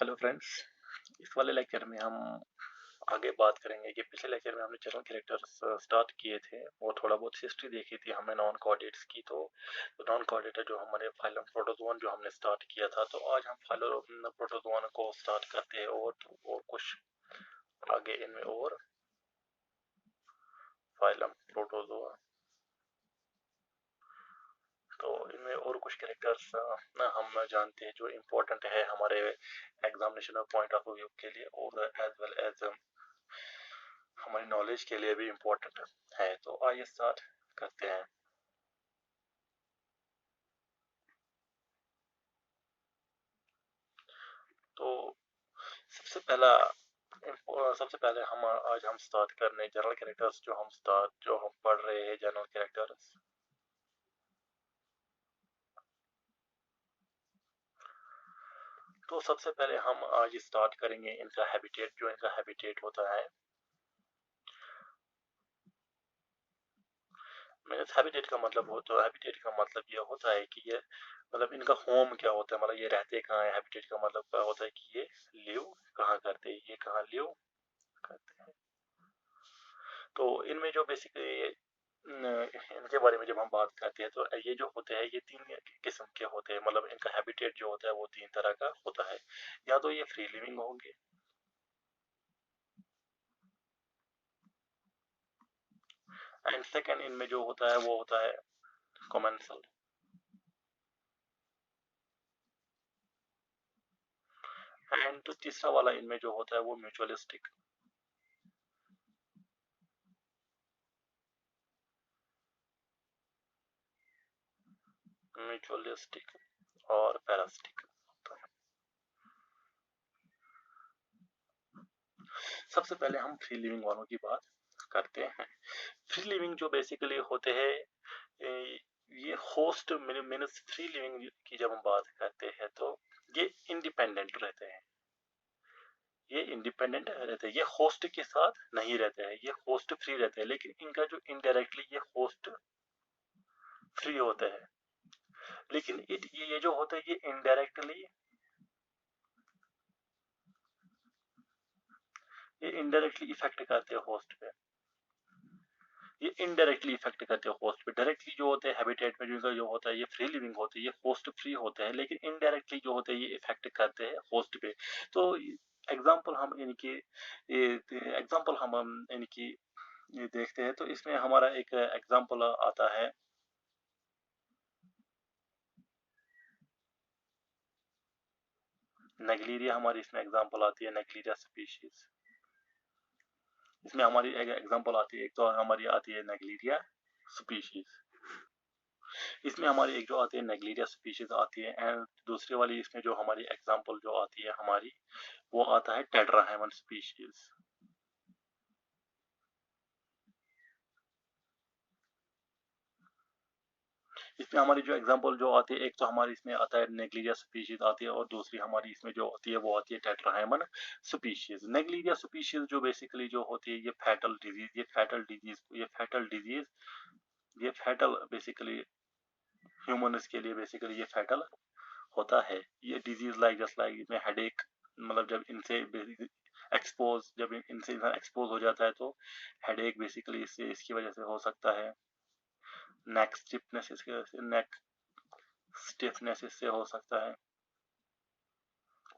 Hello friends. इस वाले lecture में हम आगे बात करेंगे कि पिछले लेक्चर में हमने जनरल कैरेक्टर्स स्टार्ट किए थे और थोड़ा बहुत हिस्ट्री देखी थी हमने नॉन कोऑर्डिनेट्स की। तो नॉन कोऑर्डिनेटर जो हमारे फाइलम प्रोटोजोन जो हमने स्टार्ट किया था, तो आज हम फाइलम प्रोटोजोन को स्टार्ट करते हैं और कुछ आगे इनमें और फाइलम प्रोटोजोआ। तो इनमें और कुछ कैरेक्टर्स हम जानते हैं जो इम्पोर्टेंट है हमारे एग्जामिनेशन पॉइंट ऑफ व्यू के लिए और एज वेल एज हमारी नॉलेज के लिए भी इम्पोर्टेंट है। तो आइए स्टार्ट करते हैं। तो सबसे पहला सबसे पहले हम स्टार्ट करने जनरल कैरेक्टर्स जो हम पढ़ रहे हैं जनरल कैरेक्टर्स। तो सबसे पहले हम आज स्टार्ट करेंगे इनका हैबिटेट। जो इनका हैबिटेट होता है, हैबिटेट का मतलब ये होता है कि ये मतलब इनका होम क्या होता है, मतलब ये रहते कहाँ है। हैबिटेट का मतलब क्या होता है कि ये लिव कहाँ करते हैं, ये कहाँ लिव करते हैं। तो इनमें जो बेसिकली इनके बारे में जब हम बात करते हैं तो ये जो होते हैं ये तीन किस्म के होते हैं। मतलब इनका हैबिटेट जो होता है वो तीन तरह का होता है। या तो ये फ्री लिविंग होंगे, एंड सेकंड इनमें जो होता है वो होता है कॉमेंसल, एंड तो तीसरा वाला इनमें जो होता है वो म्यूचुअलिस्टिक। म्यूचुअलिस्टिक और पैरासिटिक होता है। सबसे पहले हम फ्री लिविंग वालों की बात करते हैं। फ्री लिविंग जो बेसिकली होते हैं, ये होस्ट मीन्स फ्री लिविंग की जब हम बात करते हैं तो ये इंडिपेंडेंट रहते हैं। ये इंडिपेंडेंट रहते हैं, ये होस्ट के साथ नहीं रहते हैं, ये होस्ट फ्री रहते हैं। लेकिन इनका जो इनडायरेक्टली ये होस्ट फ्री होते हैं, लेकिन ये जो होता है ये इनडायरेक्टली इफेक्ट करते हैं होस्ट पे। ये इनडायरेक्टली इफेक्ट करते हैं होस्ट पे। डायरेक्टली जो होते हैं हैबिटेट में जो होता है ये फ्री लिविंग होते हैं, ये होस्ट फ्री होते हैं, लेकिन इनडायरेक्टली जो होते हैं ये इफेक्ट करते हैं होस्ट पे। तो एग्जांपल हम इनकी ये देखते हैं। तो इसमें हमारा एक एग्जांपल आता है नेग्लीरिया। हमारी इसमें एग्जांपल आती है नेग्लीरिया स्पीशीज। इसमें हमारी एक एग्जांपल आती है, एक तो हमारी आती है नेग्लीरिया स्पीशीज। इसमें हमारी एक जो आती है नेग्लीरिया स्पीशीज आती है, एंड दूसरी वाली इसमें जो हमारी एग्जांपल जो आती है हमारी वो आता है टेट्राहेमन स्पीशीज। इसमें हमारी जो एग्जांपल जो आती है, एक तो हमारी इसमें आता है नेग्लीरिया स्पीशीज आती है और दूसरी हमारी इसमें जो होती है वो आती है टेट्राहेमन स्पीशीज। नेग्लीरिया स्पीशीज जो बेसिकली जो होती है ये फैटल बेसिकली ह्यूमंस के लिए बेसिकली ये फैटल होता है। ये डिजीज लाइक जस्ट लाइक में हेडेक, मतलब जब इनसे इंसान एक्सपोज हो जाता है तो हेडेक बेसिकली इससे इसकी वजह से हो सकता है। नेक स्टिफनेस इससे हो सकता है।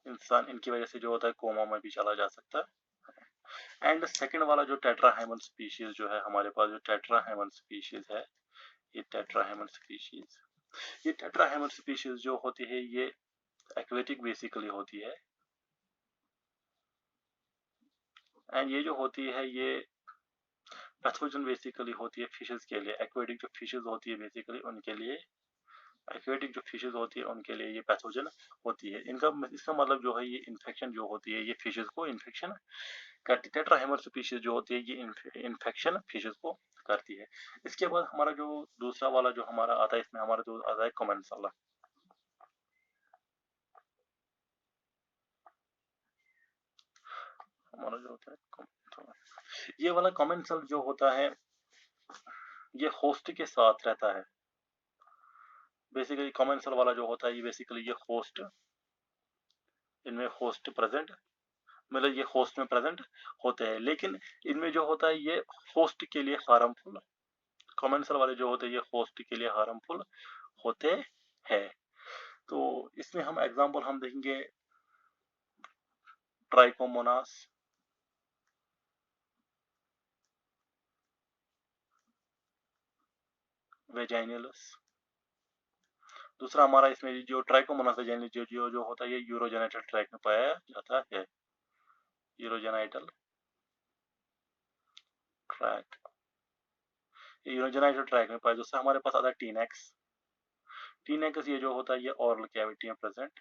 इंसान इनकी वजह से जो होता है कोमा में भी चला जा सकता है। एंड सेकंड वाला जो टेट्राहेमन स्पीशीज जो है हमारे पास, जो टेट्राहेमन स्पीशीज है, ये टेट्राहेमन स्पीशीज ये टेट्राहेमन स्पीशीज जो होती है ये एक्वेटिक बेसिकली होती है। एंड ये जो होती है ये पैथोजन बेसिकली होती है फिशेस के लिए। एक्वेटिक जो फिशेस होती है बेसिकली उनके लिए, एक्वेटिक जो फिशेस होती है उनके लिए ये पैथोजन होती है। इसका मतलब जो है ये इन्फेक्शन जो होती है ये फिशेस को इन्फेक्शन करती है। टेट्राहेमर स्पीशीज जो होती है ये इन्फेक्शन फिशेस को करती है। इसके बाद हमारा जो दूसरा वाला जो हमारा आता है, इसमें हमारा जो आता है कमेंसल। हमारा जो होता है ये वाला कमेंसल जो होता है ये होस्ट के साथ रहता है। बेसिकली कमेंसल वाला जो होता है ये बेसिकली ये होस्ट इनमें होस्ट प्रेजेंट, मतलब ये होस्ट में प्रेजेंट होते हैं, लेकिन इनमें जो होता है ये होस्ट के लिए हार्मफुल, कमेंसल वाले जो होते हैं ये होस्ट के लिए हार्मफुल होते हैं। तो इसमें हम एग्जांपल हम देखेंगे ट्राइकोमोनास, वेजाइनलस। दूसरा हमारा इसमें जो ट्राइकोमोनास वेजाइनलस जो जो जो होता है ये यूरोजेनाइटल ट्रैक में पाया जाता है, यूरोजेनाइटल ट्रैक, यूरोजेनाइटल ट्रैक में पाया। दूसरा हमारे पास आता है टीनेक्स, टीनेक्स ये जो होता है ये ऑरल कैविटी में प्रेजेंट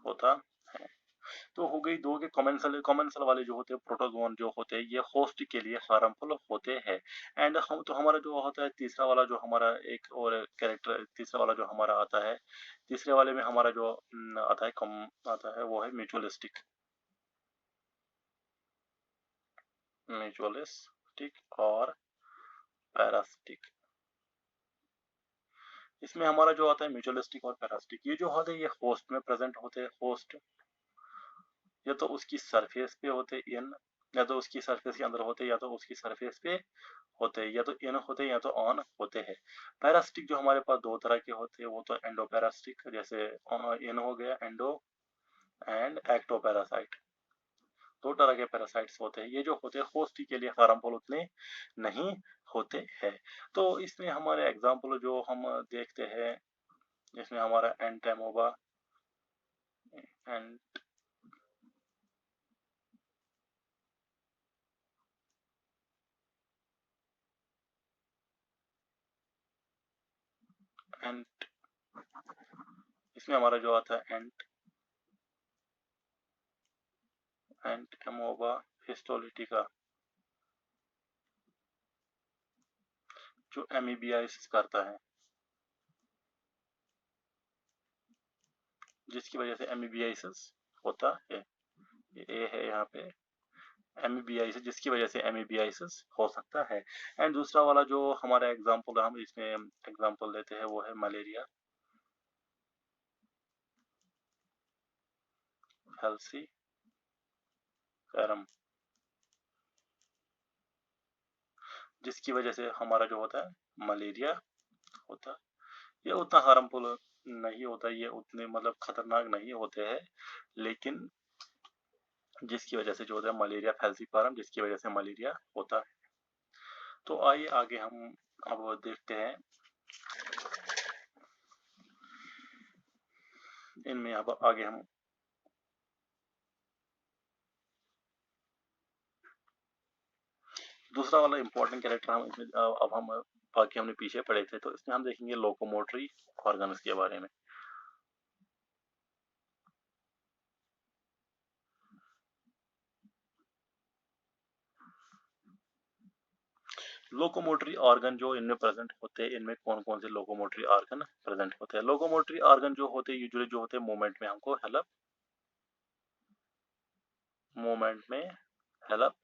होता है। तो हो गई दो के कमेंसल वाले जो होते हैं प्रोटोजोन जो होते हैं ये होस्ट के लिए हार्मफुल होते हैं। एंड हम तो हमारा जो होता है तीसरा वाला जो हमारा एक और कैरेक्टर, तीसरा वाला जो हमारा आता है, तीसरे वाले में हमारा जो आता है कम आता है वो है म्यूचुअलिस्टिक, म्यूचुअलिस्टिक और पैरासिटिक। इसमें हमारा जो आता है म्यूचुअलिस्टिक और पैरासिटिक, ये जो होते हैं ये होस्ट में प्रेजेंट होते हैं। होस्ट या तो उसकी सरफेस पे होते इन, या तो उसकी सरफेस के अंदर होते, या तो उसकी सरफेस पे होते, या तो इन होते या तो ऑन होते हैं। पैरासिटिक जो हमारे पास दो तरह के होते हैं वो तो एंडोपैरासिटिक, जैसे इन हो गया एंडो, एंड एक्टोपैरासाइट, दो तरह के पैरासाइट्स होते हैं। ये जो होते हैं होस्ट के लिए हार्मफुल उतने नहीं होते हैं। तो इसमें हमारे एग्जाम्पल जो हम देखते हैं, इसमें हमारा एंटेमोबा एंड एंड इसमें हमारा जो आता है एंटेमोबा हिस्टोलिटिका जो एमीबियासिस करता है, जिसकी वजह से एमीबियासिस होता है। ये है यहाँ पे एमीबियासिस, जिसकी वजह से एमीबियासिस हो सकता है। एंड दूसरा वाला जो हमारा एग्जांपल हम इसमें एग्जांपल लेते हैं वो है मलेरिया, हेल्सिफेरम, जिसकी वजह से हमारा जो होता है मलेरिया होता है। ये उतना हार्मफुल नहीं होता, ये उतने मतलब खतरनाक नहीं होते हैं, लेकिन जिसकी वजह से जो होता है मलेरिया फैल्सिपारम, जिसकी वजह से मलेरिया होता है। तो आइए आगे हम अब देखते हैं इनमें। अब आगे हम दूसरा वाला इंपॉर्टेंट कैरेक्टर हम इसमें अब हम बाकी हमने पीछे पढ़े थे, तो इसमें हम देखेंगे लोकोमोटरी ऑर्गन्स के बारे में। लोकोमोटरी ऑर्गन जो इनमें प्रेजेंट होते हैं, इनमें कौन कौन से लोकोमोटरी ऑर्गन प्रेजेंट होते हैं? लोकोमोटरी ऑर्गन जो होते हैं यूजुअली जो होते हैं मूवमेंट में हेल्प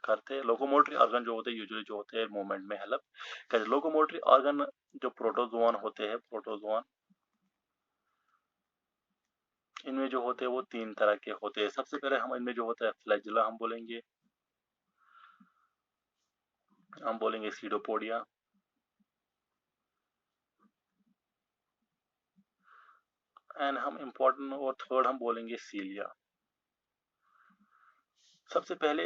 करते हैं। लोकोमोटरी ऑर्गन जो होते हैं यूजुअली जो होते हैं मूवमेंट में हेल्प करते हैं। लोकोमोटरी ऑर्गन जो प्रोटोजोन होते हैं, प्रोटोजोन इनमें जो होते हैं वो तीन तरह के होते हैं। सबसे पहले हम इनमें जो होता है फ्लैजिला हम बोलेंगे सीडोपोडिया, एंड हम इम्पोर्टेंट और थर्ड हम बोलेंगे सीलिया। सबसे पहले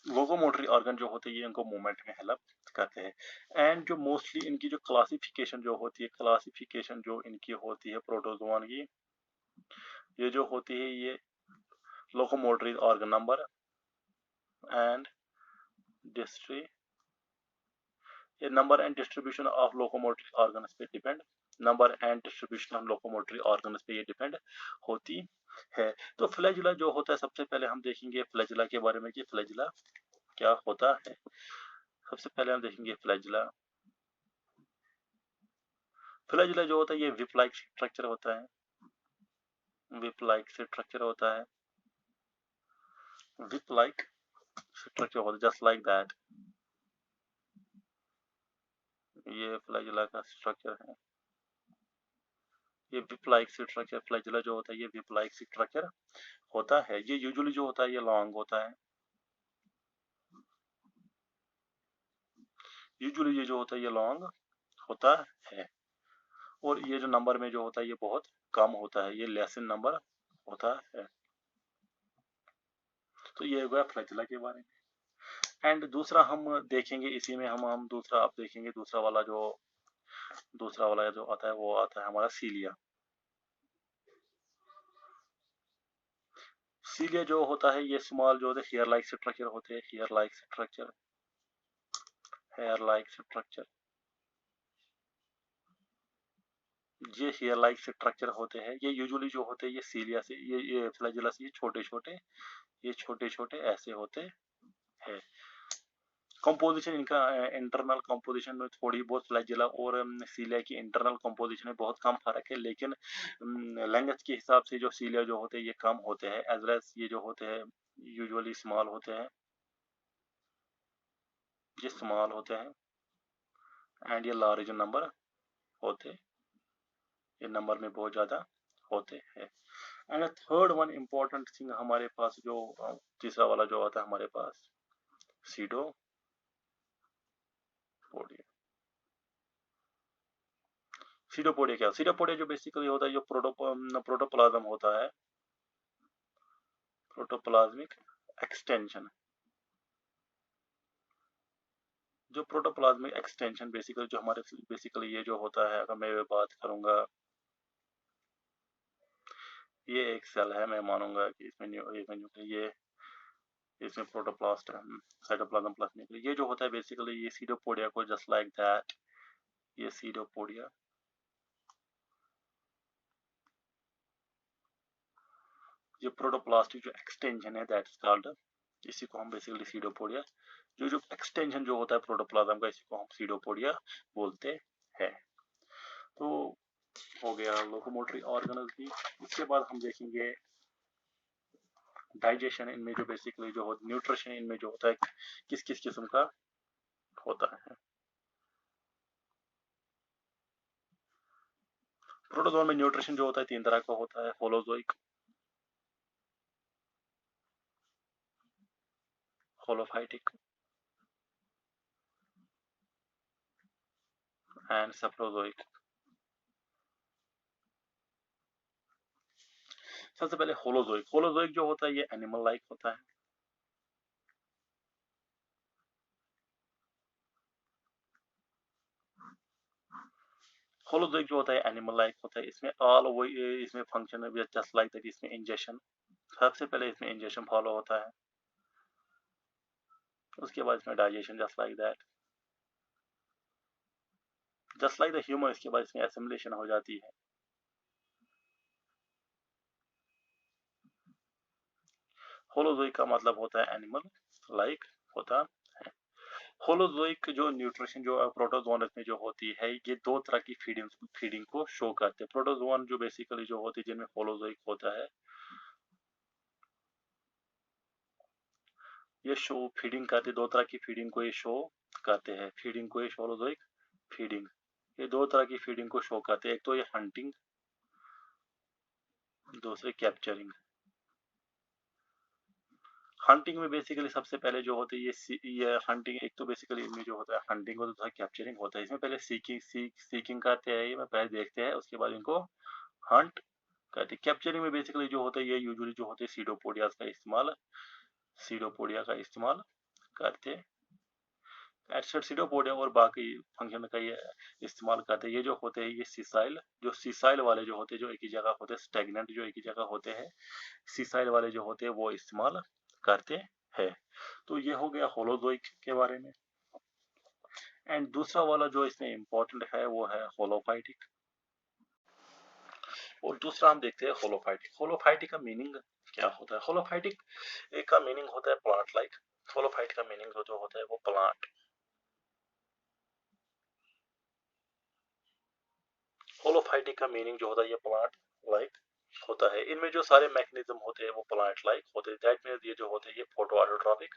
लोकोमोटरी ऑर्गन जो होते हैं ये इनको मूवमेंट में हेल्प करते हैं। एंड जो मोस्टली इनकी जो क्लासिफिकेशन जो होती है, क्लासिफिकेशन जो इनकी होती है प्रोटोजोन की, ये जो होती है ये locomotory organ number and distri, ये number and distribution of locomotory organs पे depend, number and distribution of locomotory organs पे ये डिपेंड होती है। तो फ्लैजिला जो होता है, सबसे पहले हम देखेंगे फ्लैजिला के बारे में कि फ्लैजिला क्या होता है। सबसे पहले हम देखेंगे फ्लैजिला। फ्लैजिला जो होता है ये विप लाइक स्ट्रक्चर होता है, विप लाइक स्ट्रक्चर होता है, विप लाइक स्ट्रक्चर होता है, जस्ट लाइक दैट। ये फ्लैजिला का स्ट्रक्चर है। ये विप लाइक स्ट्रक्चर, फ्लैजिला जो होता है ये विप लाइक स्ट्रक्चर होता है। ये यूजुअली जो होता है ये लॉन्ग होता है, यूजुअली ये जो होता है ये लॉन्ग होता है। और ये जो नंबर में जो होता है ये बहुत कम होता है, ये लेस इन नंबर होता है। तो ये हो गया फ्लैजिला के बारे में। एंड दूसरा हम देखेंगे इसी में, हम दूसरा आप देखेंगे, दूसरा वाला जो आता है वो आता है हमारा सीलिया। सीलिया जो होता है ये स्मॉल जो होते हैं हेयर लाइक स्ट्रक्चर होते हैं, hair like structure, hair like structure, ये हेयर लाइक स्ट्रक्चर होते हैं। ये यूजुअली जो होते हैं ये सीलिया से, ये फ्लैजिला से ये छोटे छोटे, ये छोटे छोटे ऐसे होते हैं। कंपोजिशन इनका, इंटरनल कंपोजिशन में थोड़ी बहुत फ्लैजिला और सीलिया की इंटरनल कंपोजिशन में बहुत कम फर्क है, लेकिन लेंथ के हिसाब से जो सीलिया जो होते हैं ये कम होते हैं, एज वेल एज ये जो होते हैं यूजुअली स्मॉल होते हैं, ये स्मॉल होते हैं। एंड ये लार्ज नंबर होते, ये नंबर में बहुत ज़्यादा होते हैं। And third one important thing हमारे पास जो तीसरा वाला जो आता है हमारे पास सीडोपोडिया। सीडोपोडिया क्या, सीडोपोडिया जो बेसिकली होता है जो प्रोटोप्लाज्म होता है, प्रोटोप्लाज्मिक एक्सटेंशन, जो प्रोटोप्लाज्मिक एक्सटेंशन बेसिकली जो हमारे बेसिकली ये जो होता है, अगर मैं बात करूंगा, ये एक सेल है, मैं मानूंगा कि इसमें ये इसमें प्रोटोप्लास्ट साइटोप्लाज्म प्लस न्यूक्लियस, ये जो होता है बेसिकली ये सीडोपोडिया को जस्ट लाइक दैट, ये सीडोपोडिया, ये प्रोटोप्लास्टिक जो एक्सटेंशन है दैट इज कॉल्ड, इसी को हम बेसिकली सीडोपोडिया, जो एक्सटेंशन जो होता है प्रोटोप्लाज्म का इसी को हम सीडोपोडिया बोलते हैं। तो हो गया लोकोमोटरी ऑर्गन्स भी। इसके बाद हम देखेंगे डाइजेशन, इनमें जो बेसिकली जो होता है, न्यूट्रिशन इनमें जो होता है किस किस किस्म का होता है। प्रोटोजोन में न्यूट्रिशन जो होता है 3 तरह का होता है, होलोजोइक, होलोफाइटिक एंड सेप्रोजोइक। सबसे पहले होलोजोइक, होलोजोइक जो होता है ये एनिमल लाइक होता है, होलोजोइक जो होता है एनिमल लाइक होता है, इसमें ऑल वो इसमें फंक्शन है जस्ट लाइक दैट, इसमें इंजेक्शन, सबसे पहले इसमें इंजेक्शन फॉलो होता है, उसके बाद इसमें digestion just like that, just like the human, इसके बाद इसमें एसिमिलेशन हो जाती है। होलोजोइक का मतलब होता है एनिमल लाइक होता है। होलोजोइक जो न्यूट्रिशन जो प्रोटोजोन में जो होती है ये 2 तरह की फीडिंग को शो करते हैं। प्रोटोजोन जो बेसिकली जो होती है जिनमें होलोजोइक होता है ये शो फीडिंग करते, 2 तरह की फीडिंग को ये शो करते हैं, फीडिंग को ये होलोजोइक फीडिंग, ये 2 तरह की फीडिंग को शो करते हैं, एक तो ये हंटिंग, दूसरे कैप्चरिंग। हंटिंग में बेसिकली सबसे पहले जो होती है ये हंटिंग, एक तो बेसिकली इनमें जो होता है हंटिंग होता है, कैप्चरिंग होता है, इसमें पहले सीकिंग करते हैं, ये मैं पहले देखते हैं, उसके बाद इनको हंट करते हैं। कैप्चरिंग में बेसिकली जो होता है ये यूजुअली जो होते हैं सीडोपोडिया का इस्तेमाल करते हैं, सीडोपोडिया और बाकी फंक्शन का ये इस्तेमाल करते हैं। ये जो होते हैं ये सीसाइल वाले जो होते हैं, जो एक ही जगह होते हैं, स्टेगनेंट जो एक ही जगह होते हैं, सीसाइल वाले जो होते हैं वो इस्तेमाल करते हैं। तो ये हो गया होलोजोइक के बारे में। एंड दूसरा वाला जो इसमें इम्पोर्टेंट है वो है होलोफाइटिक। और दूसरा हम देखते हैं होलोफाइटिक। होलोफाइटिक का मीनिंग क्या होता है? होलोफाइटिक का मीनिंग होता है प्लांट लाइक। होलोफाइट का मीनिंग जो होता है वो प्लांट, होलोफाइटिक का मीनिंग जो होता है ये प्लांट लाइक होता है। इनमें जो सारे मैकेनिज्म होते हैं वो प्लांट लाइक होते हैं। दैट मीन्स ये जो होते हैं ये फोटो ऑटोट्रॉपिक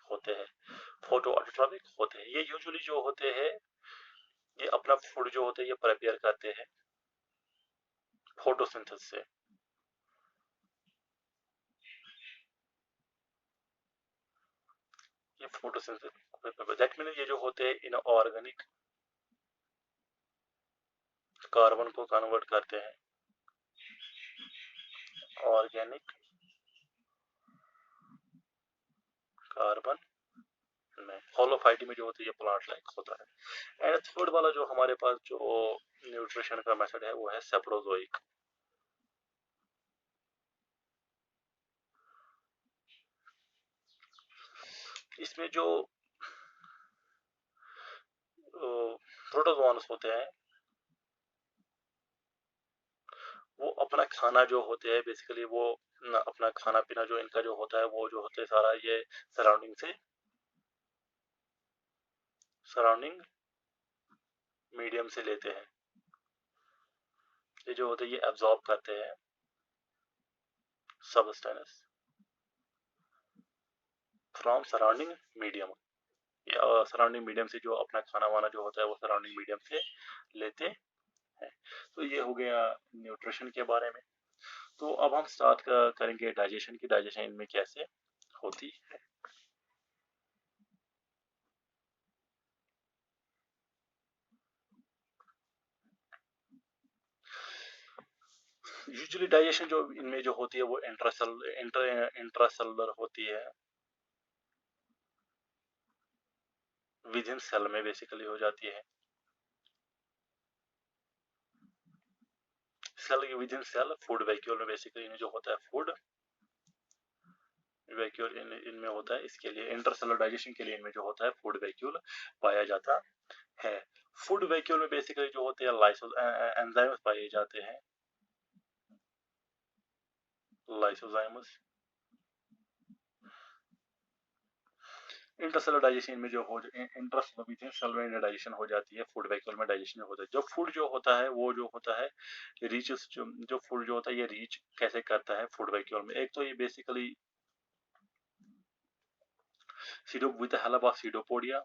होते हैं, फोटो ऑटोट्रॉपिक होते हैं। ये यूजुअली जो होते हैं ये अपना फूड जो होते हैं ये प्रिपेयर करते हैं फोटोसिंथेसिस से। ये फोटोसिंथेसिस दैट मीन ये जो होते हैं इन ऑर्गेनिक कार्बन को कन्वर्ट करते हैं ऑर्गेनिक कार्बन में। होलोफाइट में जो होती है ये प्लांट लाइक होता है। एंड थर्ड वाला जो हमारे पास जो न्यूट्रिशन का मेथड है वो है सेप्रोजोइक। इसमें जो प्रोटोजोन्स होते हैं वो अपना खाना जो होते हैं बेसिकली वो अपना खाना पीना जो इनका जो होता है वो जो होते है सारा ये सराउंडिंग मीडियम से लेते हैं। ये जो होते हैं ये एब्जॉर्ब करते हैं substance from surrounding medium. Surrounding medium से जो अपना खाना वाना जो होता है वो सराउंडिंग मीडियम से लेते हैं। तो ये हो गया न्यूट्रिशन के बारे में। तो अब हम स्टार्ट करेंगे डाइजेशन की। डाइजेशन इनमें कैसे होती है। यूजुअली डाइजेशन जो इनमें जो होती है वो इंट्रासेलुलर होती है, विद इन सेल में बेसिकली हो जाती है। Cell within cell food vacuole में बेसिकली इन्हें जो होता है फूड वैक्यूल इनमें होता है। इसके लिए इंटरसेलुलर डाइजेशन के लिए इनमें जो होता है फूड वैक्यूल पाया जाता है। फूड वैक्यूल में बेसिकली जो होते हैं एंजाइम्स पाए जाते हैं, लाइसोजाइमस। इंटरसेलुलर डाइजेशन में जो हो इंटरसेलुलर डाइजेशन हो जाती है, फूड वैक्यूल में डाइजेशन होता है। जो फूड जो होता है वो जो होता है रीचेस जो फूड जो होता है ये रीच कैसे करता है फूड वैक्यूल में। एक तो ये basically with the help of pseudopodia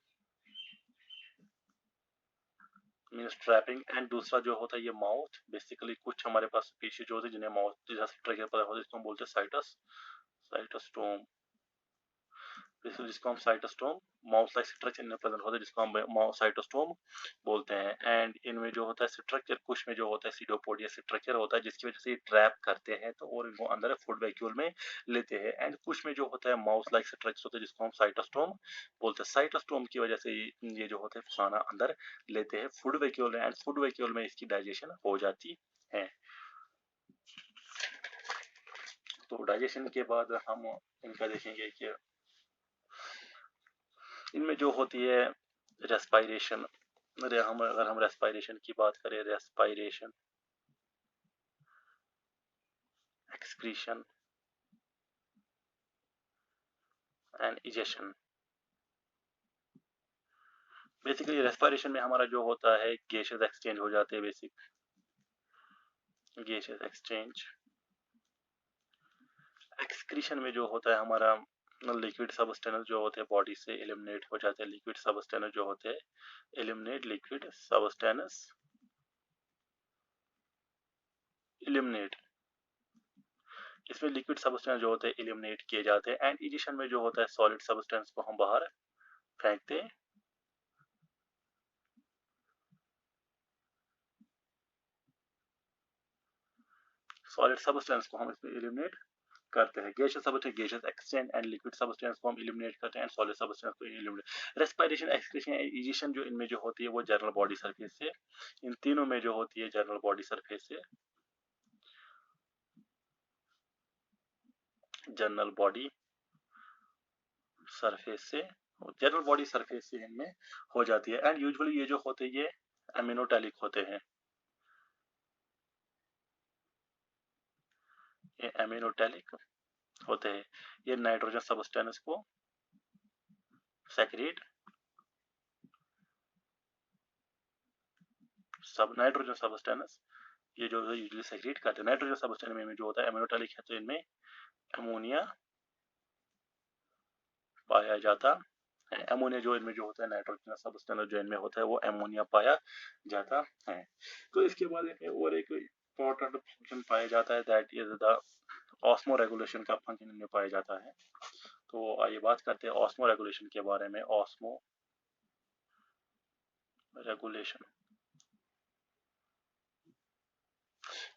means trapping. And दूसरा जो होता है ये माउथ। बेसिकली कुछ हमारे पास स्पीशीज जो होती है जिन्हें माउथ जैसा ट्रैक होता है इसको हम बोलते हैं साइटोस्टोम। जिसको हम साइटोस्टोम माउस लाइक स्ट्रक्चर इनमें प्रेजेंट होता है जिसको हम साइटोस्टोम बोलते हैं। एंड इनमें जो होता है स्ट्रक्चर कुछ में जो होता है सीडोपोडिया स्ट्रक्चर होता है जिसकी वजह से ये ट्रैप करते हैं तो और इनको अंदर फूड वैक्यूल में लेते हैं। एंड कुछ में जो होता है माउस लाइक स्ट्रक्चर होता है जिसको हम साइटोस्टोम बोलते हैं। साइटोस्टोम की वजह से ये जो होता है खाना अंदर लेते हैं फूड वैक्यूल में। एंड फूड वैक्यूल में इसकी डाइजेशन हो जाती है। तो डाइजेशन के बाद हम इनका देखेंगे कि इनमें जो होती है रेस्पायरेशन। अगर हम रेस्पायरेशन की बात करें, respiration, excretion and egestion. Basically respiration में हमारा जो होता है गैसेस एक्सचेंज हो जाते हैं, बेसिक गैसेस एक्सचेंज। एक्सक्रीशन में जो होता है हमारा लिक्विड सबस्टेंस जो होते हैं बॉडी से एलिमिनेट हो जाते हैं। लिक्विड सबस्टेंस जो होते हैं एलिमिनेट, लिक्विड सबस्टेंस एलिमिनेट। इसमें लिक्विड सबस्टेंस जो होते हैं एलिमिनेट किए जाते हैं। एंड इजेशन में जो होता है सॉलिड सबस्टेंस को हम बाहर फेंकते हैं। सॉलिड सबस्टेंस को हम इसमें एलिमिनेट करते हैं। Gaseous substance gases exchange and liquid substance को हम एलिमिनेट करते हैं एंड सॉलिड सबस्टेंस को eliminate. Respiration, excretion and egestion जो इनमें जो होती है वो जनरल बॉडी सरफेस से, इन तीनों में जो होती है जनरल बॉडी सरफेस से, जनरल बॉडी सरफेस से, जनरल बॉडी सरफेस से इनमें हो जाती है। एंड यूजुअली ये जो होते हैं ये एमिनोटैलिक होते हैं। ये एमिनोटैलिक होते हैं। ये नाइट्रोजन सबस्टेंस को सेक्रेट सब नाइट्रोजन सबस्टेंस ये जो यूजुअली सेक्रेट करते हैं। नाइट्रोजन सबस्टेंस में जो होता है एमिनोटैलिक है तो इनमें अमोनिया पाया जाता है। एमोनिया जो इनमें जो होता है, नाइट्रोजन सबस्टेंस जो इनमें होता है वो एमोनिया पाया जाता है। तो इसके बाद और एक इम्पोर्टेंट फंक्शन पाया जाता है, that is the osmo regulation का फंक्शन इनमें पाया जाता है। तो आइए बात करते हैं ऑस्मो रेगुलेशन के बारे में। ऑस्मो रेगुलेशन,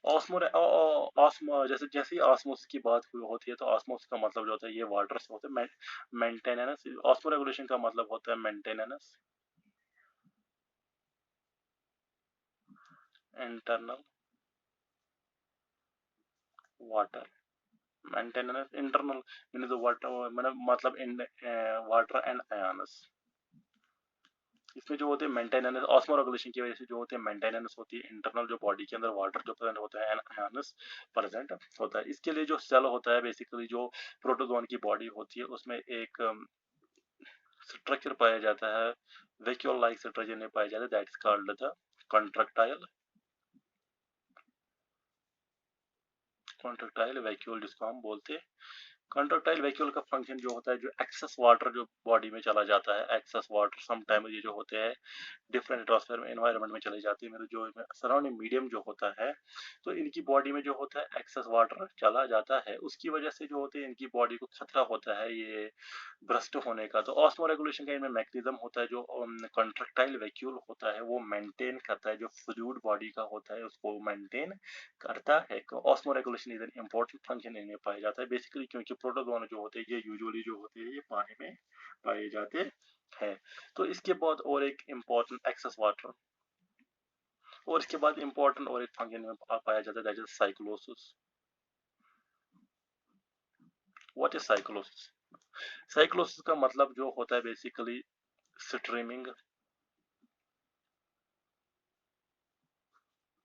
ऑस्मो जैसे जैसे ही ऑस्मोस की बात होती है तो ऑस्मोस का मतलब जो होता है ये वाटर से होता है। मेंटेनेंस, ऑस्मो रेगुलेशन का मतलब होता है maintenance, internal water, maintenance internal mean the water, मतलब इन वाटर एंड आयंस। इसमें जो होते हैं मेंटेनेंस, ऑस्मो रेगुलेशन की वजह से जो होते हैं मेंटेनेंस होती है, इंटरनल जो बॉडी के अंदर वाटर जो प्रेजेंट होता है एंड आयंस प्रेजेंट होता है। इसके लिए जो सेल होता है, बेसिकली जो प्रोटोजोन की बॉडी होती है उसमें एक स्ट्रक्चर पाया जाता है, वैक्यूल लाइक स्ट्रक्चर में पाया जाता है, that is called the contractile, contractile vacuole जिसको हम बोलते हैं। कॉन्ट्रैक्टाइल वैक्यूल का फंक्शन जो होता है, जो एक्सेस वाटर जो बॉडी में चला जाता है, एक्सेस वाटर समटाइम ये जो होते हैं डिफरेंट एटमॉस्फेयर एनवायरनमेंट में चली जाती है, मेरे जो सराउंडिंग मीडियम जो होता है, तो इनकी बॉडी में जो होता है एक्सेस वाटर चला जाता है, उसकी वजह से जो होते हैं इनकी बॉडी को खतरा होता है ये भ्रष्ट होने का। तो ऑस्मो रेगुलेशन का इनमें मैकेनिज्म होता है, जो कॉन्ट्रैक्टाइल वैक्यूल होता है वो मेंटेन करता है, जो फ्लूइड बॉडी का होता है उसको मेंटेन करता है। Osmo regulation is an important function इनमें पाया जाता है, बेसिकली क्योंकि प्रोटोजोन जो होते हैं ये यूजुअली जो होते हैं ये पानी में पाए जाते हैं। तो इसके बाद और एक इम्पोर्टेंट एक्सेस वाटर, और इसके बाद इम्पोर्टेंट और एक फंक्शन में पाया जाता है, that is cyclosis. What is cyclosis? Cyclosis का मतलब जो होता है basically streaming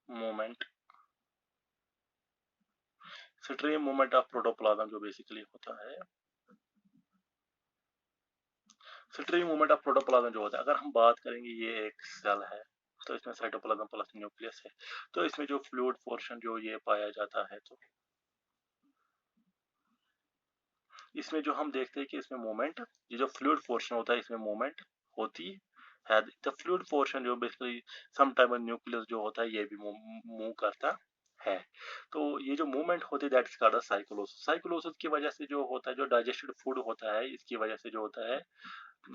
movement, stream movement of protoplasm जो बेसिकली होता है, स्ट्रीम मूवमेंट ऑफ प्रोटोप्लाज्म जो होता है, अगर हम बात करेंगे ये एक सेल है तो इसमें साइटोप्लाज्म प्लस न्यूक्लियस है, तो इसमें जो फ्लूइड पोर्शन जो ये पाया जाता है, तो इसमें जो हम देखते हैं कि इसमें मूवमेंट, ये जो फ्लूइड पोर्शन होता है इसमें मूवमेंट होती है। द फ्लूइड पोर्शन जो बेसिकली सम टाइप न्यूक्लियस जो होता है ये भी मूव करता है। तो ये जो मूवमेंट होती है that is called cyclosis. Cyclosis की वजह से जो होता है, जो डाइजेस्टेड फूड होता है इसकी वजह से जो होता है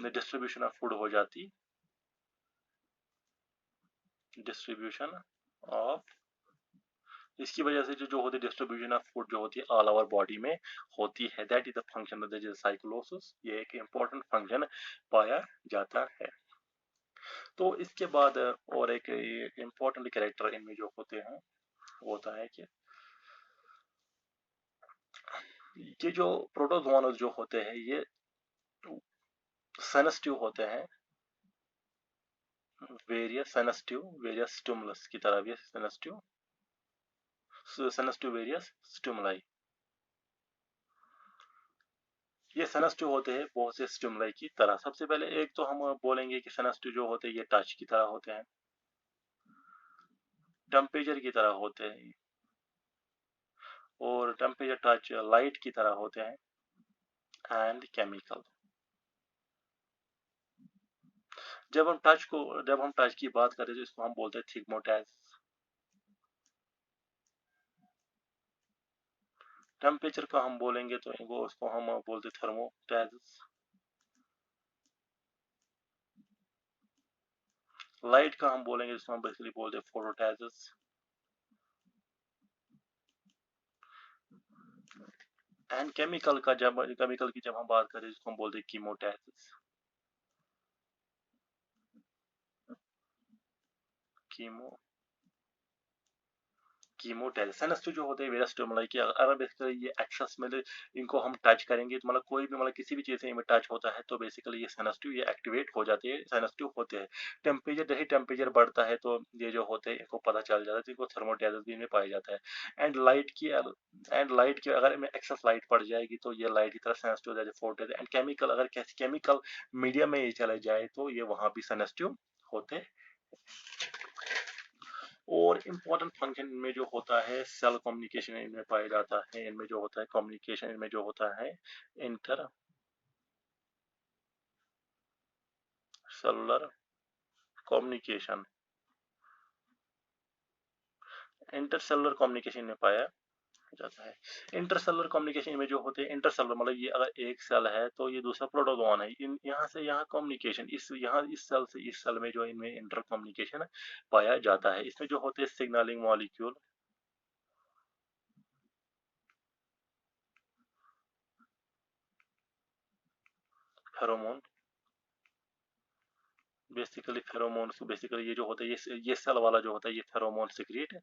डिस्ट्रीब्यूशन ऑफ फूड हो जाती, डिस्ट्रीब्यूशन ऑफ, इसकी वजह से जो जो होती है डिस्ट्रीब्यूशन ऑफ फूड जो होती है ऑल ओवर बॉडी में होती है, that is the function of the cyclosis. ये एक इंपॉर्टेंट फंक्शन पाया जाता है। तो इसके बाद और एक इम्पोर्टेंट कैरेक्टर इनमें जो होते हैं वो होता है कि ये जो प्रोटोजोआनस जो होते हैं ये सेंसिटिव होते हैं वेरियस सेंसिटिव वेरियस स्टिमुलस की तरह भी, सेंसिटिव सेंसिटिव वेरियस स्टिमुलाई, ये सेंसिटिव होते हैं बहुत से स्टिमुलाई की तरह। सबसे पहले एक तो हम बोलेंगे कि सेंसिटिव जो होते हैं ये टच की तरह होते हैं, टेम्परेचर की तरह होते हैं, और टेम्परेचर टच लाइट की तरह होते हैं, एंड केमिकल। जब हम टच की बात करें तो इसको हम बोलते हैं थिग्मोटैज। टेम्परेचर का हम बोलेंगे तो वो उसको हम बोलते थर्मोटैज। लाइट का हम बोलेंगे जिसको हम बेसिकली बोलते हैं फोटोटैजेस। एंड केमिकल की जब हम बात करें जिसको हम बोलते हैं कीमोटैजेस। कीमो कीमोटेल्सेनस जो होते हैं वेरस स्टिमुलाई की, अगर बेसिकली ये एक्सेस में इनको हम टच करेंगे तो मतलब कोई भी मतलब किसी भी चीज़ से इनमें टच होता है तो बेसिकली ये सेनेस्टिव ये एक्टिवेट हो जाते हैं, सेनेस्टिव होते हैं। टेम्परेचर जैसे टेम्परेचर बढ़ता है तो ये जो होते हैं इनको पता चल जाता है, तो इनको थर्मोडाइजस भी इनमें पाया जाता है। एंड लाइट की अगर इनमें एक्सेस लाइट पड़ जाएगी तो ये लाइट की तरह सेनेस्टिव हो जाती है, फोटो। एंड केमिकल अगर केमिकल मीडियम में ये चले जाए तो ये वहाँ भी सेनेस्टिव होते। और इम्पोर्टेंट फंक्शन इनमें जो होता है सेल कम्युनिकेशन इनमें पाया जाता है, इनमें जो होता है कम्युनिकेशन इनमें जो होता है inter cellular communication, intercellular communication में पाया जाता है। इंटरसेलुलर कम्युनिकेशन में जो होते हैं, इंटरसेलुलर मतलब ये अगर एक सेल है तो ये दूसरा प्रोटोजोन है, इन यहाँ से यहाँ कम्युनिकेशन, इस यहाँ इस सेल से इस सेल में जो इनमें इंटर कम्युनिकेशन पाया जाता है। इसमें जो होते हैं signalling molecule, pheromone, basically pheromone, basically ये जो होता है ये सेल वाला जो होता है ये फेरोमोन सिक्रीट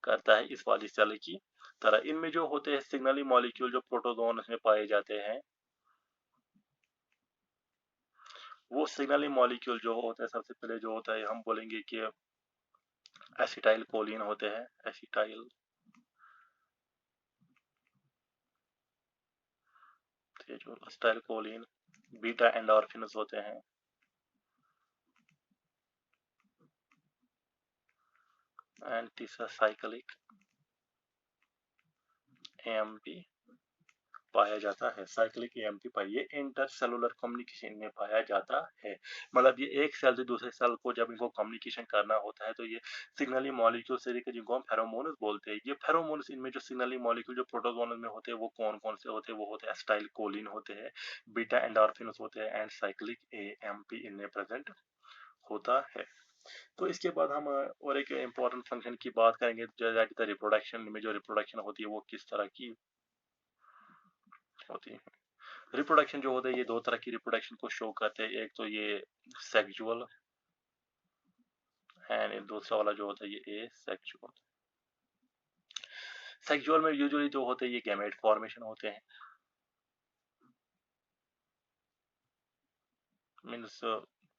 करता है इस वाली सेल की तरह। इनमें जो होते हैं सिग्नलिंग मॉलिक्यूल जो प्रोटोजोन में पाए जाते हैं, वो सिग्नलिंग मॉलिक्यूल जो होता है सबसे पहले जो होता है हम बोलेंगे कि एसिटाइल कोलिन होते हैं, एसिटाइल, जो एसिटाइल कोलिन, बीटा एंडोर्फिन्स होते हैं, एंड तीसरा साइक्लिक एएमपी पाया जाता है। साइक्लिक एएमपी पाइए इंटरसेलुलर कम्युनिकेशन में पाया जाता है। मतलब ये एक सेल से दूसरे सेल को जब इनको कम्युनिकेशन करना होता है तो ये सिग्नलिंग मॉलिक्यूल से लेकर जिनको हम फेरोमोन्स बोलते हैं, ये फेरोमोन्स इनमें जो सिग्नलिंग मॉलिक्यूल जो प्रोटोजोन में होते हैं वो कौन कौन से होते हैं, वो होते हैं एसिटाइल कोलिन होते हैं, बीटा एंडोर्फिन्स होते हैं एंड साइक्लिक एएमपी इनमें प्रेजेंट होता है। तो इसके बाद हम और एक इम्पोर्टेंट फंक्शन की बात करेंगे, जैसे रिप्रोडक्शन में जो रिप्रोडक्शन होती है वो किस तरह की होती है। रिप्रोडक्शन जो होता है ये दो तरह की रिप्रोडक्शन को शो करते हैं, एक तो ये सेक्सुअल एंड दूसरा वाला जो होता है ये एसेक्सुअल। सेक्सुअल में यूजुअली जो होते हैं ये गैमेट फॉर्मेशन होते हैं, मीन्स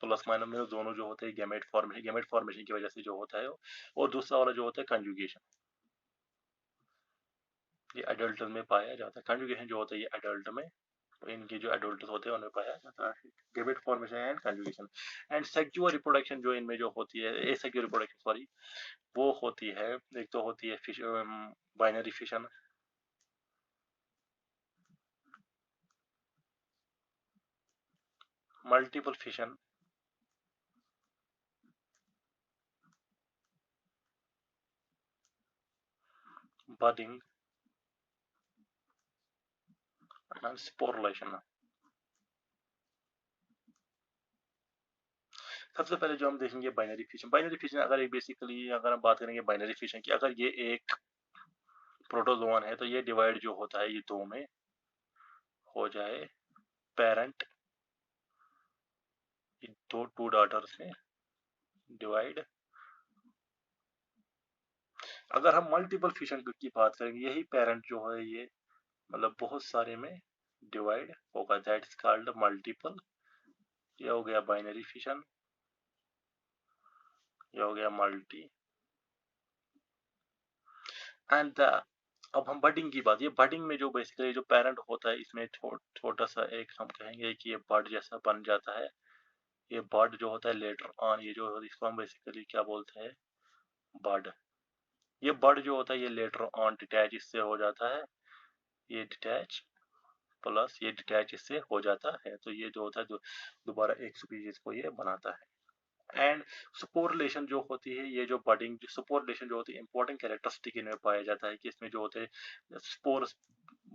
प्लस माइनस में दोनों जो होते हैं गैमेट फॉर्मेशन की वजह से जो होता है, और दूसरा वाला जो होता है कंजुगेशन, ये एडल्ट में पाया जाता है। कंजुगेशन जो होता है ये एडल्ट में, इनके जो एडल्ट होते हैं उनमें पाया जाता है gamete formation and conjugation. And sexual reproduction जो इनमें जो होती है, एसेक्सुअल रिप्रोडक्शन सॉरी, वो होती है, एक तो होती है binary fission, multiple fission, budding and sporulation. सबसे पहले जो हम देखेंगे बाइनरी फिशन, बाइनरी फिशन अगर एक बेसिकली अगर हम बात करेंगे बाइनरी फिशन की, अगर ये एक प्रोटोजोन है तो ये डिवाइड जो होता है ये दो में हो जाए, पेरेंट दो टू डॉटर्स में डिवाइड। अगर हम मल्टीपल फिशन की बात करेंगे, यही पेरेंट जो है ये मतलब बहुत सारे में डिवाइड होगा, दैट इज कॉल्ड मल्टीपल। ये हो गया बाइनरी फिशन, ये हो गया मल्टी एंड अब हम बडिंग की बात, ये बडिंग में जो बेसिकली जो पेरेंट होता है इसमें छोटा सा एक हम कहेंगे कि ये बड जैसा बन जाता है। ये बड जो होता है लेटर ऑन, ये जो इसको हम बेसिकली क्या बोलते हैं, बड। ये बड जो होता है ये लेटर ऑन डिटैच इससे हो जाता है, ये डिटैच प्लस ये डिटैच इससे हो जाता है, तो ये जो होता है दोबारा एक स्पीशीज को ये बनाता है। एंड सुपोरिलेशन जो होती है, ये जो बडिंग सुपोरिलेशन जो होती है इंपॉर्टेंट कैरेक्टरिस्टिक इनमें पाया जाता है कि इसमें जो होते हैं स्पोर्स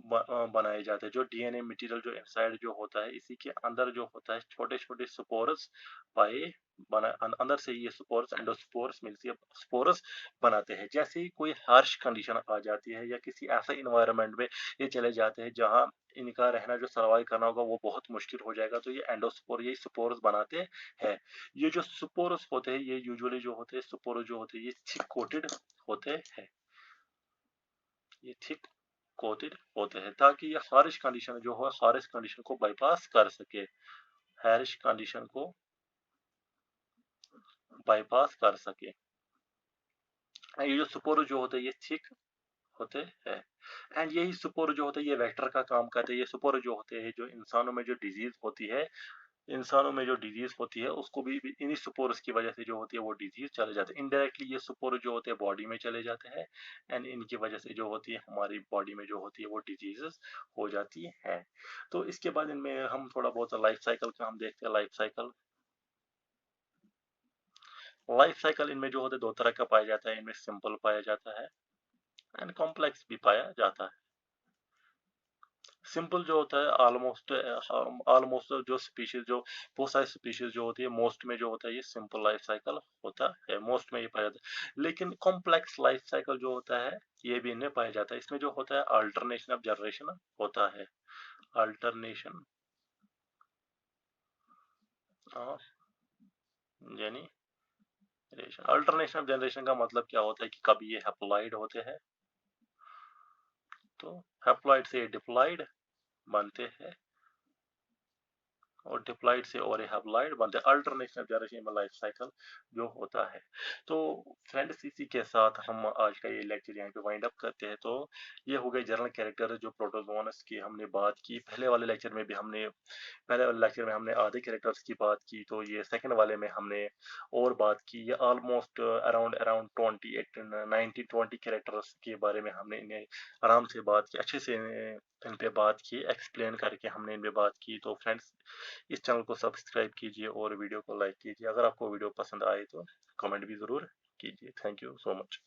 बनाए जाते हैं, जो डीएनए मटेरियल जो इनसाइड जो होता है इसी के अंदर जो होता है छोटे छोटे स्पोर्स पाए बना, अंदर से ये स्पोर्स एंडोस्पोर्स मिलती है, स्पोर्स बनाते हैं। जैसे ही कोई हार्श कंडीशन आ जाती है या किसी ऐसे इन्वायरमेंट में ये चले जाते हैं जहाँ इनका रहना जो सर्वाइव करना होगा वो बहुत मुश्किल हो जाएगा, तो ये एंडोस्पोर ये स्पोर्स बनाते हैं। ये जो स्पोर्स होते हैं ये यूजुअली जो होते हैं स्पोर जो होते हैं ये थिक कोटेड होते हैं, ये थिक कोटेड होते हैं ताकि ये हारिश कंडीशन जो है हारिश कंडीशन को बाईपास कर सके, हारिश कंडीशन को बाईपास कर सके। ये जो स्पोर जो होते हैं ये थिक होते हैं एंड यही स्पोर जो होते हैं ये वेक्टर का काम करते हैं। ये स्पोर जो होते हैं जो इंसानों में जो डिजीज होती है, इंसानों में जो डिजीज होती है उसको भी इन्हीं स्पोर्स की वजह से जो होती है वो डिजीज चले जाते हैं। इनडायरेक्टली ये स्पोर जो होते हैं बॉडी में चले जाते हैं एंड इनकी वजह से जो होती है हमारी बॉडी में जो होती है वो डिजीजेस हो जाती है। तो इसके बाद इनमें हम थोड़ा बहुत लाइफ साइकिल का हम देखते हैं, लाइफ साइकिल लाइफ साइकिल इनमें जो होता है दो तरह का पाया जाता है, इनमें सिंपल पाया जाता है एंड कॉम्प्लेक्स भी पाया जाता है। सिंपल जो होता है ऑलमोस्ट जो स्पीशीज जो बहुत सारी स्पीशीज जो होती है मोस्ट में जो होता है ये सिंपल लाइफ साइकिल होता है, मोस्ट में ये पाया जाता है। लेकिन कॉम्प्लेक्स लाइफ साइकिल जो होता है ये भी इनमें पाया जाता है। इसमें जो होता है अल्टरनेशन ऑफ जनरेशन होता है, alternation of generation. Alternation of generation का मतलब क्या होता है कि कभी ये हैप्लॉइड होते हैं तो हैप्लॉइड से डिप्लॉइड बनते हैं और डिप्लॉइड से और हैप्लॉइड बनते हैं। अल्टरनेशन ऑफ जनरेशन में लाइफ साइकिल जो होता है। तो फ्रेंड्स इसी के साथ हम आज का ये लेक्चर यहाँ पे वाइंड अप करते हैं। तो ये हो गए जनरल कैरेक्टर जो प्रोटोजोअन्स की हमने बात की। पहले वाले लेक्चर में हमने आधे कैरेक्टर्स की बात की, तो ये सेकंड वाले में हमने और बात की। ये ऑलमोस्ट अराउंड अराउंड 20 कैरेक्टर्स के बारे में हमने इन्हें आराम से बात की, अच्छे से इन पे बात की, एक्सप्लेन करके हमने इन पे बात की। तो फ्रेंड्स इस चैनल को सब्सक्राइब कीजिए और वीडियो को लाइक कीजिए। अगर आपको वीडियो पसंद आए तो कमेंट भी ज़रूर कीजिए। Thank you so much.